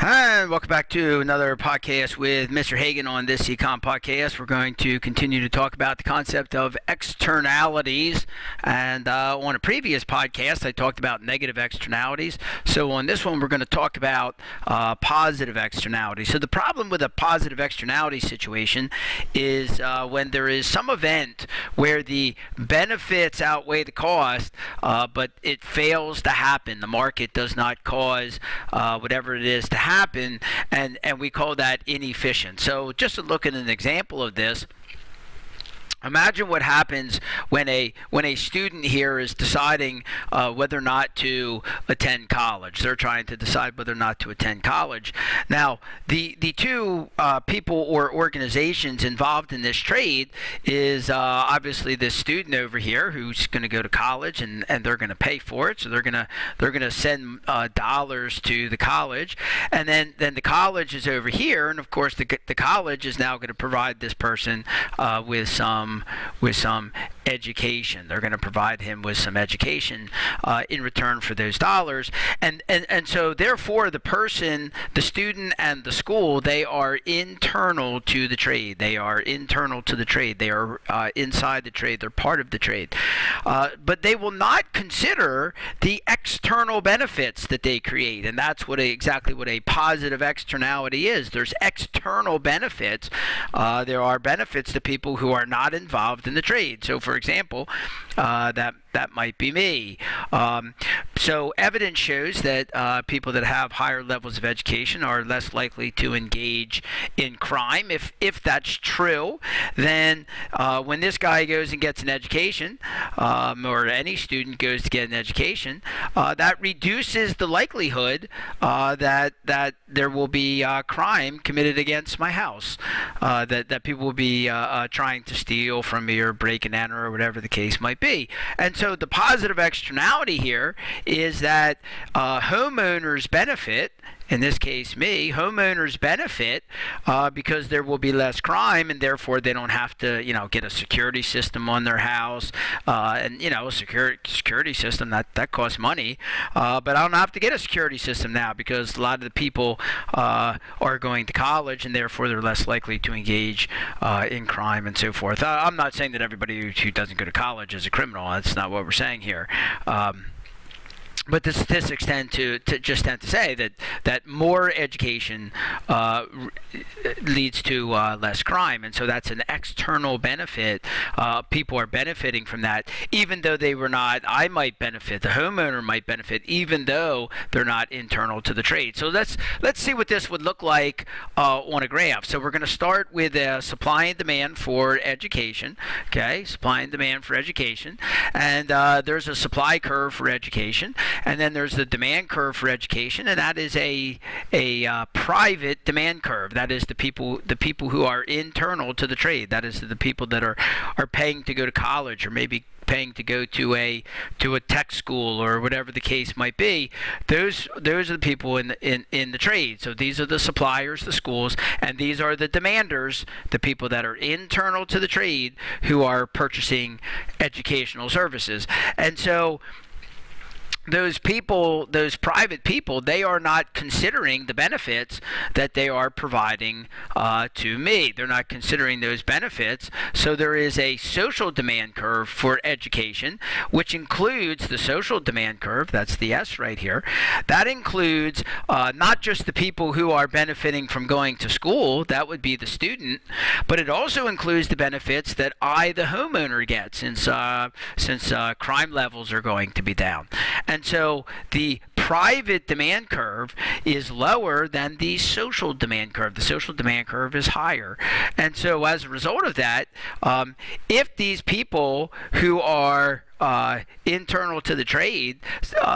And welcome back to another podcast with Mr. Hagan on this Econ podcast. We're going to continue to talk about the concept of externalities. And on a previous podcast, I talked about negative externalities. So on this one, we're going to talk about positive externalities. So the problem with a positive externality situation is when there is some event where the benefits outweigh the cost, but it fails to happen. The market does not cause whatever it is to happen, and we call that inefficient. So just to look at an example of this, imagine what happens when a student here is deciding whether or not to attend college. They're trying to decide whether or not to attend college. Now, the two people or organizations involved in this trade is obviously this student over here who's going to go to college, and they're going to pay for it. So they're going to send dollars to the college, and then the college is over here, and of course the college is now going to provide this person with some education. They're going to provide him with some education in return for those dollars, and so therefore the person, the student, and the school, they are internal to the trade. They are internal to the trade. They are inside the trade. They're part of the trade, but they will not consider the external benefits that they create, and that's exactly what a positive externality is. There's external benefits. There are benefits to people who are not involved in the trade. So for example, that might be me. So evidence shows that people that have higher levels of education are less likely to engage in crime. If that's true, then when this guy goes and gets an education, or any student goes to get an education, that reduces the likelihood that there will be crime committed against my house, that people will be trying to steal from me or break and enter or whatever the case might be. And so the positive externality here is that homeowners benefit. In this case, me, homeowners benefit because there will be less crime, and therefore they don't have to, get a security system on their house, and a security system that costs money. But I don't have to get a security system now because a lot of the people are going to college, and therefore they're less likely to engage in crime and so forth. I'm not saying that everybody who doesn't go to college is a criminal. That's not what we're saying here. But the statistics tend to say that more education leads to less crime, and so that's an external benefit. People are benefiting from that, even though they were not. I might benefit. The homeowner might benefit, even though they're not internal to the trade. So let's see what this would look like on a graph. So we're going to start with supply and demand for education. Okay, supply and demand for education, and there's a supply curve for education. And then there's the demand curve for education, and that is a private demand curve. That is the people who are internal to the trade. That is the people that are paying to go to college, or maybe paying to go to a tech school, or whatever the case might be. Those are the people in the trade. So these are the suppliers, the schools, and these are the demanders, the people that are internal to the trade who are purchasing educational services. And so those people, those private people, they are not considering the benefits that they are providing to me. They're not considering those benefits. So there is a social demand curve for education, which includes the social demand curve. That's the S right here. That includes not just the people who are benefiting from going to school, that would be the student, but it also includes the benefits that I, the homeowner, get, since crime levels are going to be down. And so the private demand curve is lower than the social demand curve. The social demand curve is higher. And so as a result of that, if these people who are internal to the trade,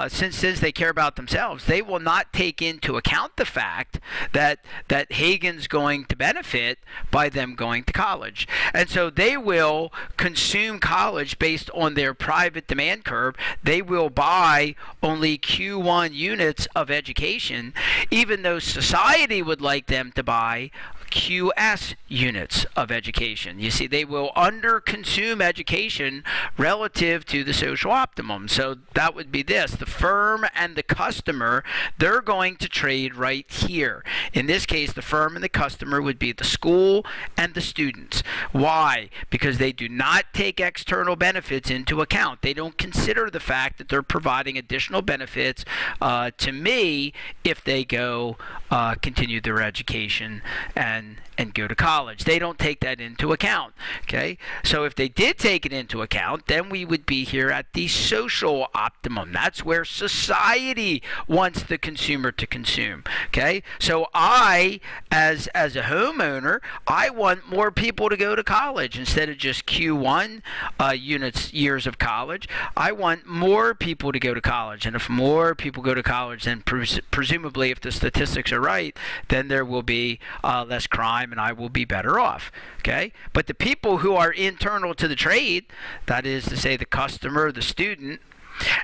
since they care about themselves, they will not take into account the fact that Hagen's going to benefit by them going to college. And so they will consume college based on their private demand curve. They will buy only Q1 units of education, even though society would like them to buy QS units of education. You see, they will under-consume education relative to the social optimum. So that would be this. The firm and the customer, they're going to trade right here. In this case, the firm and the customer would be the school and the students. Why? Because they do not take external benefits into account. They don't consider the fact that they're providing additional benefits to me if they go continue their education and go to college. They don't take that into account. Okay, so if they did take it into account, then we would be here at the social optimum. That's where society wants the consumer to consume. Okay, so I, as a homeowner, I want more people to go to college instead of just Q1 years of college. I want more people to go to college, and if more people go to college, then presumably, if the statistics are right, then there will be less crime, and I will be better off. Okay, but the people who are internal to the trade, that is to say the customer, the student,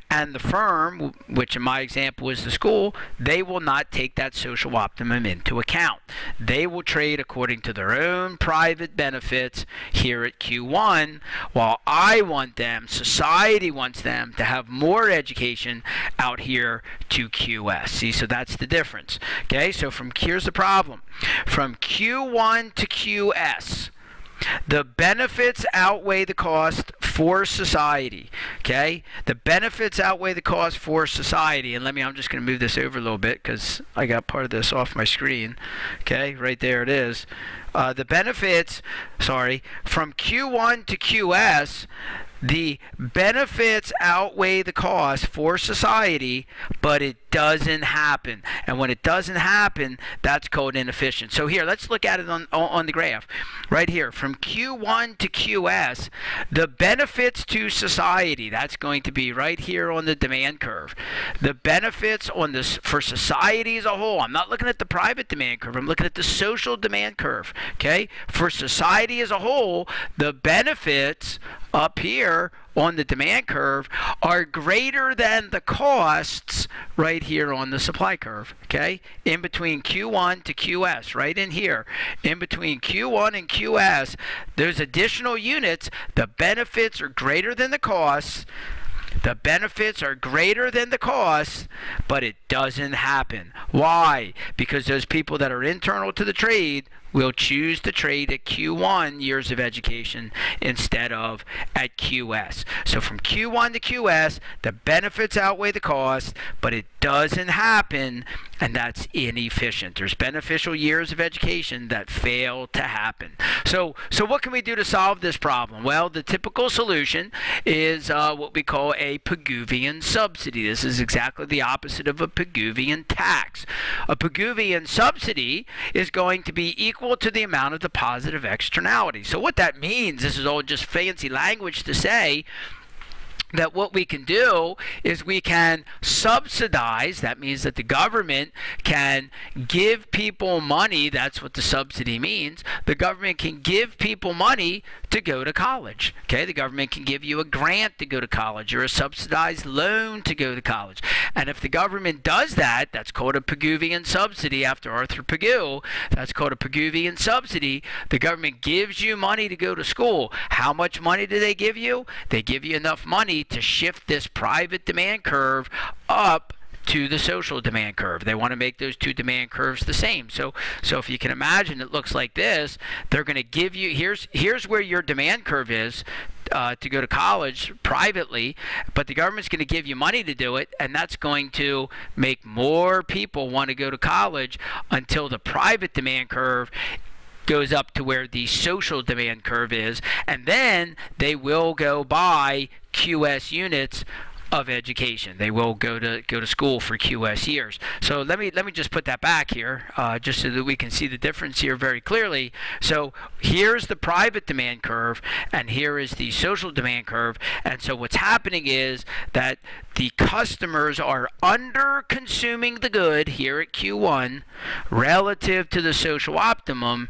and the firm, which in my example is the school, they will not take that social optimum into account. They will trade according to their own private benefits here at Q1, while I want them, society wants them to have more education out here to QS. See, so that's the difference. Okay, so here's the problem. From Q1 to QS, the benefits outweigh the cost for society. Okay, the benefits outweigh the cost for society. And I'm just going to move this over a little bit because I got part of this off my screen. Okay, right there it is. The benefits, from Q1 to QS, the benefits outweigh the cost for society, but it doesn't happen. And when it doesn't happen, that's called inefficient. So here, let's look at it on the graph. Right here, from Q1 to QS, the benefits to society, that's going to be right here on the demand curve. The benefits for society as a whole, I'm not looking at the private demand curve, I'm looking at the social demand curve. Okay? For society as a whole, the benefits up here on the demand curve are greater than the costs right here on the supply curve. Okay, in between Q1 to QS, right in here, in between Q1 and QS, there's additional units. The benefits are greater than the costs. The benefits are greater than the costs, but it doesn't happen. Why? Because those people that are internal to the trade will choose to trade at Q1 years of education instead of at QS. So from Q1 to QS, the benefits outweigh the cost, but it doesn't happen, and that's inefficient. There's beneficial years of education that fail to happen. So what can we do to solve this problem? Well, the typical solution is what we call a Pigouvian subsidy. This is exactly the opposite of a Pigouvian tax. A Pigouvian subsidy is going to be equal to the amount of the positive externality. So what that means, this is all just fancy language to say that what we can do is we can subsidize. That means that the government can give people money. That's what the subsidy means. The government can give people money to go to college. Okay, the government can give you a grant to go to college or a subsidized loan to go to college. And if the government does that, that's called a Pigouvian subsidy after Arthur Pigou. That's called a Pigouvian subsidy. The government gives you money to go to school. How much money do they give you? They give you enough money to shift this private demand curve up to the social demand curve. They want to make those two demand curves the same. So if you can imagine, it looks like this. They're going to give you, here's where your demand curve is to go to college privately, but the government's going to give you money to do it, and that's going to make more people want to go to college until the private demand curve goes up to where the social demand curve is, and then they will go buy QS units of education. They will go to school for QS years. So let me just put that back here, just so that we can see the difference here very clearly. So here's the private demand curve, and here is the social demand curve. And so what's happening is that the customers are under consuming the good here at Q1 relative to the social optimum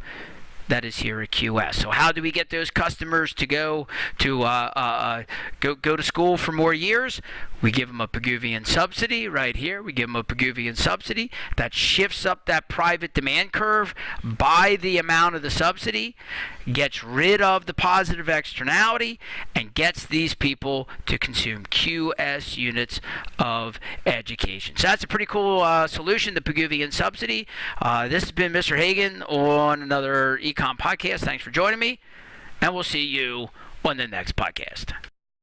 that is here at QS. So how do we get those customers to go to school for more years? We give them a Pigouvian subsidy right here. We give them a Pigouvian subsidy that shifts up that private demand curve by the amount of the subsidy, gets rid of the positive externality, and gets these people to consume QS units of education. So that's a pretty cool solution, the Pigouvian subsidy. This has been Mr. Hagan on another Econ podcast. Thanks for joining me, and we'll see you on the next podcast.